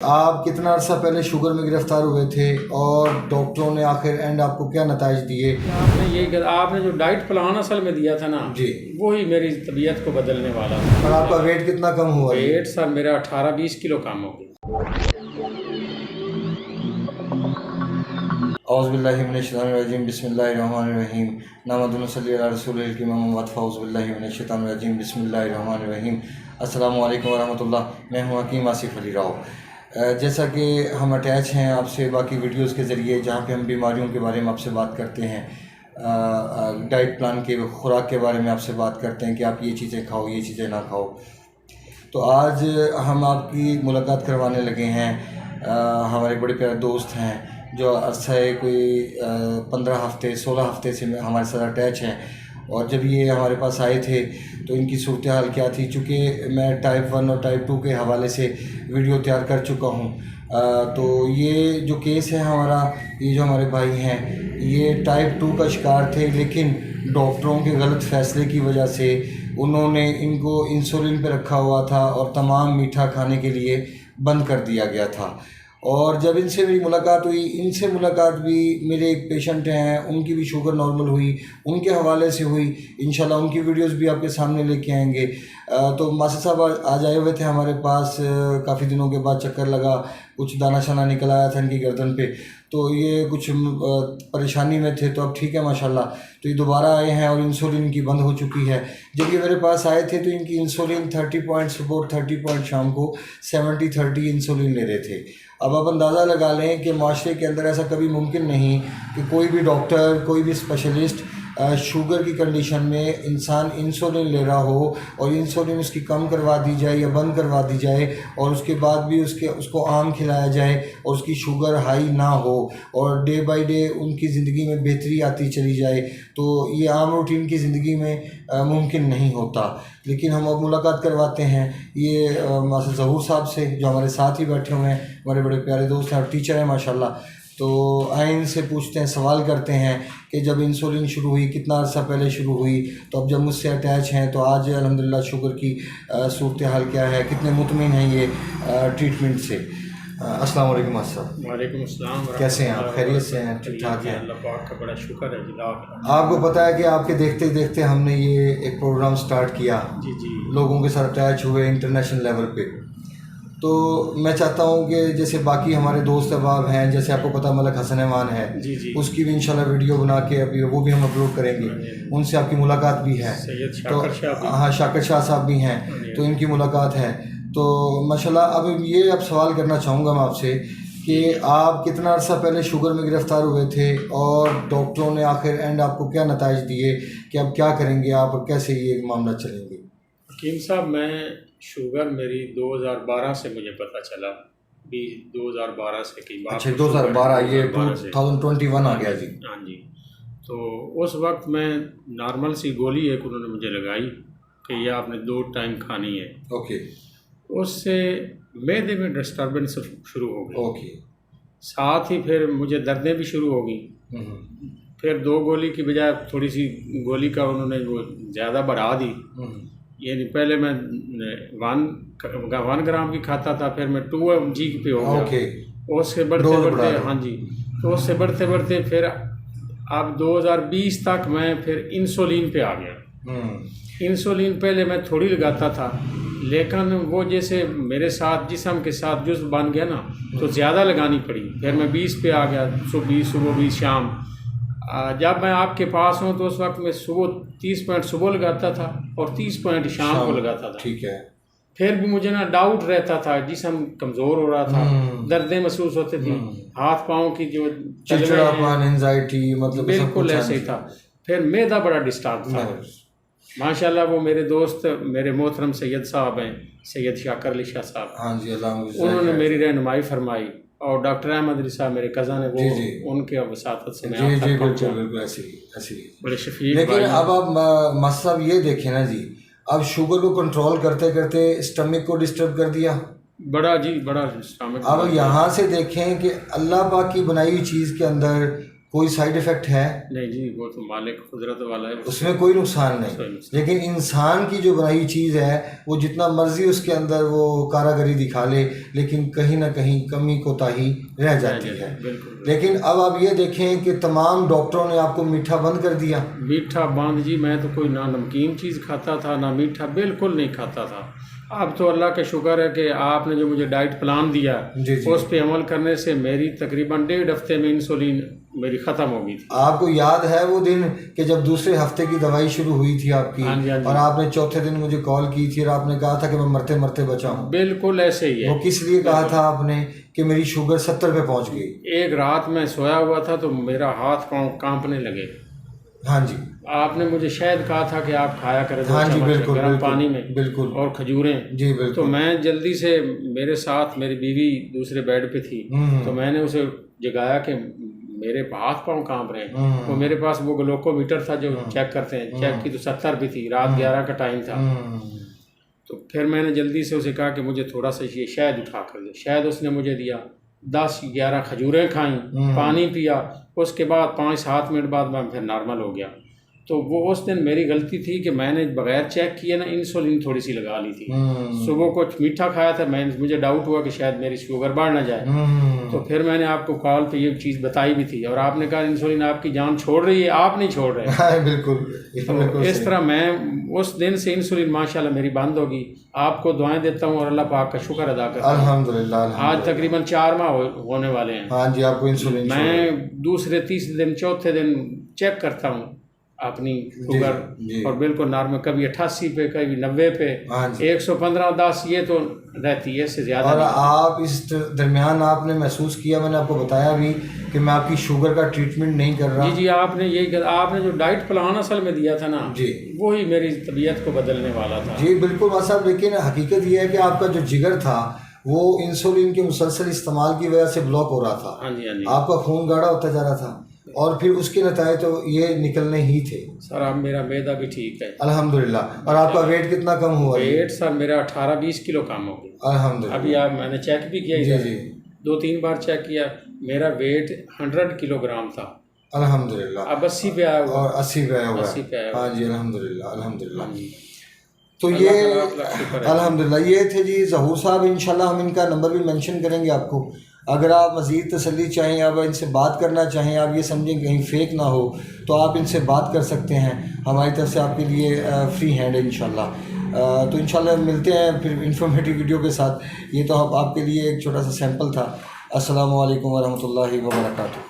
آپ کتنا عرصہ پہلے شوگر میں گرفتار ہوئے تھے اور ڈاکٹروں نے آخر اینڈ آپ کو کیا نتائج دیے؟ آپ نے جو ڈائٹ پلان اصل میں دیا تھا نا جی وہی میری طبیعت کو بدلنے والا تھا۔ اور آپ کا ویٹ کتنا کم ہوا؟ ویٹ سر میرا 18-20 کلو کم ہو گیا۔ اعوذ باللہ من الشیطان الرجیم، بسم اللہ الرحمن الرحیم، نحمدہ ونصلی علی رسول الکریم، اعوذ باللہ من الشیطان الرجیم، بسم اللہ الرحمن الرحیم۔ السلام علیکم ورحمۃ اللہ، میں ہوں حکیم آصف علی راؤ۔ جیسا کہ ہم اٹیچ ہیں آپ سے باقی ویڈیوز کے ذریعے، جہاں پہ ہم بیماریوں کے بارے میں آپ سے بات کرتے ہیں، ڈائٹ پلان کے، خوراک کے بارے میں آپ سے بات کرتے ہیں کہ آپ یہ چیزیں کھاؤ، یہ چیزیں نہ کھاؤ، تو آج ہم آپ کی ملاقات کروانے لگے ہیں۔ ہمارے بڑے پیارے دوست ہیں جو عرصہ کوئی 15 ہفتے 16 ہفتے سے ہمارے ساتھ اٹیچ ہیں، اور جب یہ ہمارے پاس آئے تھے تو ان کی صورتحال کیا تھی، چونکہ میں ٹائپ 1 اور ٹائپ 2 کے حوالے سے ویڈیو تیار کر چکا ہوں، تو یہ جو کیس ہے ہمارا، یہ جو ہمارے بھائی ہیں یہ ٹائپ 2 کا شکار تھے، لیکن ڈاکٹروں کے غلط فیصلے کی وجہ سے انہوں نے ان کو انسولین پہ رکھا ہوا تھا اور تمام میٹھا کھانے کے لیے بند کر دیا گیا تھا۔ اور جب ان سے میری ملاقات ہوئی، ان سے ملاقات بھی، میرے ایک پیشنٹ ہیں ان کی بھی شوگر نارمل ہوئی، ان کے حوالے سے ہوئی، انشاءاللہ ان کی ویڈیوز بھی آپ کے سامنے لے کے آئیں گے۔ تو ماسٹر صاحب آج آئے ہوئے تھے ہمارے پاس، کافی دنوں کے بعد چکر لگا، کچھ دانہ شانہ نکل آیا تھا ان کی گردن پہ، تو یہ کچھ پریشانی میں تھے، تو اب ٹھیک ہے ماشاءاللہ۔ تو یہ دوبارہ آئے ہیں اور انسولین کی بند ہو چکی ہے۔ جب یہ میرے پاس آئے تھے تو ان کی انسولین 30 پوائنٹ صبح، 30 پوائنٹ شام کو، 70-30 انسولین لے رہے تھے۔ اب آپ اندازہ لگا لیں کہ معاشرے کے اندر ایسا کبھی ممکن نہیں کہ کوئی بھی ڈاکٹر، کوئی بھی اسپیشلسٹ شوگر کی کنڈیشن میں انسان انسولین لے رہا ہو اور انسولین اس کی کم کروا دی جائے یا بند کروا دی جائے، اور اس کے بعد بھی اس کو آم کھلایا جائے اور اس کی شوگر ہائی نہ ہو، اور ڈے بائی ڈے ان کی زندگی میں بہتری آتی چلی جائے، تو یہ عام روٹین کی زندگی میں ممکن نہیں ہوتا۔ لیکن ہم اب ملاقات کرواتے ہیں یہ ماسٹر ظہور صاحب سے، جو ہمارے ساتھ ہی بیٹھے ہوئے ہیں، ہمارے بڑے پیارے دوست ہیں اور ٹیچر ہیں ماشاءاللہ۔ تو آئیں سے پوچھتے ہیں، سوال کرتے ہیں کہ جب انسولین شروع ہوئی، کتنا عرصہ پہلے شروع ہوئی، تو اب جب مجھ سے اٹیچ ہیں تو آج الحمدللہ شوگر کی صورتحال کیا ہے، کتنے مطمئن ہیں یہ ٹریٹمنٹ سے۔ السلام علیکم ماسٹر صاحب۔ وعلیکم السلام۔ کیسے ہیں آپ؟ خیریت سے ہیں؟ ٹھیک ٹھاک ہیں؟ اللہ پاک کا بڑا شکر ہے جی۔ آپ کو پتہ ہے کہ آپ کے دیکھتے دیکھتے ہم نے یہ ایک پروگرام سٹارٹ کیا، جی لوگوں کے ساتھ اٹیچ ہوئے انٹرنیشنل لیول پہ، تو میں چاہتا ہوں کہ جیسے باقی ہمارے دوست احباب ہیں، جیسے آپ کو پتہ ملک حسن امان ہے، جی اس کی بھی انشاءاللہ ویڈیو بنا کے ابھی وہ بھی ہم اپلوڈ کریں گے، ان سے آپ کی ملاقات بھی ہے، تو ہاں شاکر شاہ صاحب بھی ہیں، تو ان کی ملاقات ہے۔ تو ماشاءاللہ اب یہ سوال کرنا چاہوں گا میں آپ سے کہ آپ کتنا عرصہ پہلے شوگر میں گرفتار ہوئے تھے اور ڈاکٹروں نے آخر اینڈ آپ کو کیا نتائج دیے کہ اب کیا کریں گے آپ، کیسے یہ معاملہ چلیں گے؟ حکیم صاحب، میں شوگر میری 2012 سے مجھے پتہ چلا، 2012 سے کی بات۔ اچھا 2012، یہ 2021 آ گیا جی۔ ہاں جی، تو اس وقت میں نارمل سی گولی ایک انہوں نے مجھے لگائی کہ یہ آپ نے 2 ٹائم کھانی ہے۔ اوکے۔ اس سے معدے میں ڈسٹربنس شروع ہو گئی۔ اوکے۔ ساتھ ہی پھر مجھے دردیں بھی شروع ہو گئیں۔ پھر 2 گولی کی بجائے تھوڑی سی گولی کا انہوں نے وہ زیادہ بڑھا دی، یعنی پہلے میں 1 گرام کی کھاتا تھا، پھر میں 2 mg پہ ہو گیا۔ اس سے بڑھتے بڑھتے، ہاں جی، تو اس سے بڑھتے بڑھتے پھر اب 2020 تک میں پھر انسولین پہ آ گیا۔ انسولین پہلے میں تھوڑی لگاتا تھا، لیکن وہ جیسے میرے ساتھ جسم کے ساتھ جزو بن گیا نا، تو زیادہ لگانی پڑی، پھر میں 20 پہ آ گیا، 20 صبح 20 شام۔ جب میں آپ کے پاس ہوں تو اس وقت میں صبح 30 پوائنٹ صبح لگاتا تھا اور 30 پوائنٹ شام کو لگاتا تھا۔ ٹھیک ہے۔ پھر بھی مجھے نا ڈاؤٹ رہتا تھا، جسم کمزور ہو رہا تھا، دردیں محسوس ہوتی تھیں، ہاتھ پاؤں کی جو چڑچڑاپن، انزائٹی، مطلب بالکل ایسے ہی تھا۔ پھر معدہ بڑا ڈسٹرب تھا۔ ماشاءاللہ وہ میرے دوست، میرے محترم سید صاحب ہیں، سید شاکر علی شاہ صاحب، ہاں جی، انہوں نے میری رہنمائی فرمائی، اور ڈاکٹر احمد علی صاحب میرے کزن ہیں، وہ ان کے وساطت سے میں آپ تک پہنچا۔ بالکل ایسی بڑے شفیق۔ لیکن اب آپ ماسٹر صاحب یہ دیکھیں نا جی، اب شوگر کو کنٹرول کرتے کرتے اسٹمک کو ڈسٹرب کر دیا، بڑا اسٹمک۔ اب یہاں سے دیکھیں کہ اللہ پاک کی بنائی ہوئی چیز کے اندر کوئی سائیڈ افیکٹ ہے؟ نہیں جی، وہ تو مالک قدرت والا ہے، اس میں کوئی نقصان نہیں. لیکن انسان کی جو بنائی چیز ہے وہ جتنا مرضی اس کے اندر وہ کاراگری دکھا لے لیکن کہیں نہ کہیں کمی کوتاہی رہ جاتی ہے. لیکن اب آپ یہ دیکھیں کہ تمام ڈاکٹروں نے آپ کو میٹھا بند کر دیا. میٹھا بند جی، میں تو کوئی نہ نمکین چیز کھاتا تھا نہ میٹھا، بالکل نہیں کھاتا تھا. اب تو اللہ کا شکر ہے کہ آپ نے جو مجھے ڈائٹ پلان دیا اس پہ عمل کرنے سے میری تقریباً 1.5 ہفتے میں انسولین میری ختم ہو گئی تھی. آپ کو یاد ہے وہ دن کہ جب دوسرے ہفتے کی دوائی شروع ہوئی تھی آپ کی، اور آپ نے چوتھے دن مجھے کال کی تھی اور آپ نے کہا تھا کہ میں مرتے مرتے بچا ہوں؟ بالکل ایسے ہی ہے. وہ کس لیے کہا تھا آپ نے؟ کہ میری شوگر 70 پہ پہنچ گئی. ایک رات میں سویا ہوا تھا تو میرا ہاتھ پاؤں کانپنے لگے. ہاں جی، آپ نے مجھے شاید کہا تھا کہ آپ کھایا کریں ہاں جی بالکل گرم پانی میں، بالکل، اور کھجوریں. جی بالکل. تو میں جلدی سے، میرے ساتھ میری بیوی دوسرے بیڈ پہ تھی، تو میں نے اسے جگایا کہ میرے ہاتھ پاؤں کانپ رہے ہیں. وہ میرے پاس وہ گلوکو میٹر تھا جو چیک کرتے ہیں، چیک کی تو 70 بھی تھی. رات 11 کا ٹائم تھا. تو پھر میں نے جلدی سے اسے کہا کہ مجھے تھوڑا سا یہ شہد اٹھا کر دے. شہد اس نے مجھے دیا. 10-11 کھجوریں کھائیں، پانی پیا. اس کے بعد 5-7 منٹ بعد میں پھر نارمل ہو گیا. تو وہ اس دن میری غلطی تھی کہ میں نے بغیر چیک کیے نا انسولین تھوڑی سی لگا لی تھی. صبح کو میٹھا کھایا تھا، مجھے ڈاؤٹ ہوا کہ شاید میری شوگر بڑھ نہ جائے. تو پھر میں نے آپ کو کال پہ یہ چیز بتائی بھی تھی، اور آپ نے کہا انسولین آپ کی جان چھوڑ رہی ہے، آپ نہیں چھوڑ رہے. بالکل. اس طرح میں اس دن سے انسولین ماشاءاللہ میری بند ہوگی. آپ کو دعائیں دیتا ہوں اور اللہ پاک کا شکر ادا کرتا ہوں. الحمدللہ. آج تقریباً 4 ماہ ہونے والے ہیں. ہاں جی، آپ کو انسولین میں دوسرے تیسرے دن چوتھے دن چیک کرتا ہوں اپنی شوگر، اور بالکل نارمل، کبھی 88 پہ، کبھی 90 پہ، 115/10 یہ تو رہتی ہے، اس سے زیادہ. اور آپ اس درمیان آپ نے محسوس کیا، میں نے آپ کو بتایا بھی کہ میں آپ کی شوگر کا ٹریٹمنٹ نہیں کر رہا. جی آپ نے یہی کہا، آپ نے جو ڈائٹ پلان اصل میں دیا تھا نا جی، وہی میری طبیعت کو بدلنے والا تھا. جی بالکل بھائی صاحب. لیکن حقیقت یہ ہے کہ آپ کا جو جگر تھا وہ انسولین کے مسلسل استعمال کی وجہ سے بلاک ہو رہا تھا. ہاں جی، ہاں جی. آپ کا خون گاڑھا ہوتا جا رہا تھا، اور پھر اس کے نتائج تو یہ نکلنے ہی تھے. سر اب میرا معدہ بھی ٹھیک ہے الحمدللہ. اور آپ کا ویٹ کتنا کم ہوا؟ ویٹ سر میرا 18-20 کلو کم ہو گیا الحمدللہ. ابھی آپ، میں نے چیک بھی کیا، جی 2-3 بار چیک کیا. میرا ویٹ 100 کلو گرام تھا، الحمدللہ. اب 80 پہ آیا ہوا. اور 80 پہ آیا ہوا. 80 پہ آیا. ہاں جی الحمدللہ الحمدللہ. تو اللہ یہ الحمدللہ یہ تھے جی ظہور صاحب. انشاءاللہ ہم ان کا نمبر بھی منشن کریں گے آپ کو. اگر آپ مزید تسلی چاہیں، آپ ان سے بات کرنا چاہیں، آپ یہ سمجھیں کہیں فیک نہ ہو، تو آپ ان سے بات کر سکتے ہیں. ہماری طرف سے آپ کے لیے فری ہینڈ ہے انشاءاللہ. تو انشاءاللہ ملتے ہیں پھر انفارمیٹیو ویڈیو کے ساتھ. یہ تو آپ کے لیے ایک چھوٹا سا سیمپل تھا. السلام علیکم ورحمۃ اللہ وبرکاتہ.